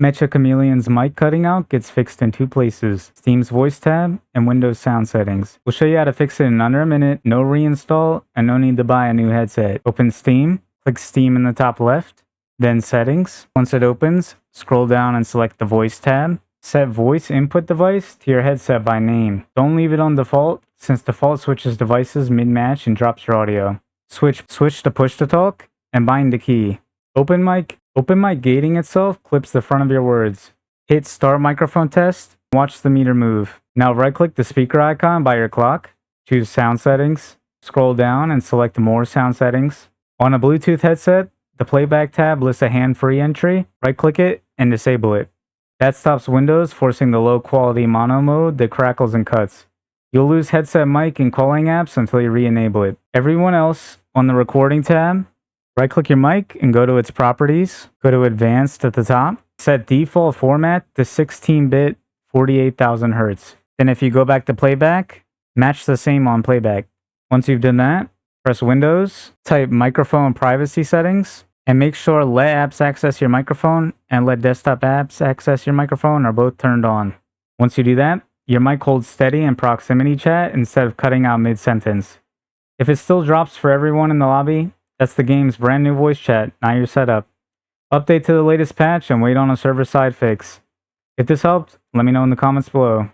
Meccha Chameleon's mic cutting out gets fixed in 2 places, Steam's voice tab and Windows sound settings. We'll show you how to fix it in under a minute, no reinstall, and no need to buy a new headset. Open Steam, click Steam in the top left, then Settings. Once it opens, scroll down and select the Voice tab. Set voice input device to your headset by name. Don't leave it on default, since default switches devices mid-match and drops your audio. Switch to push to talk, and bind the key. Open mic gating itself clips the front of your words. Hit start microphone test, watch the meter move. Now right click the speaker icon by your clock, choose sound settings, scroll down and select more sound settings. On a Bluetooth headset, the playback tab lists a hand-free entry, right click it and disable it. That stops Windows forcing the low quality mono mode that crackles and cuts. You'll lose headset mic and calling apps until you re-enable it. Everyone else, on the recording tab, right click your mic and go to its properties. Go to advanced at the top. Set default format to 16-bit 48,000 Hz. Then if you go back to playback, match the same on playback. Once you've done that, press Windows, type microphone privacy settings, and make sure let apps access your microphone and let desktop apps access your microphone are both turned on. Once you do that, your mic holds steady in proximity chat instead of cutting out mid-sentence. If it still drops for everyone in the lobby, that's the game's brand new voice chat, not your setup. Update to the latest patch and wait on a server-side fix. If this helped, let me know in the comments below.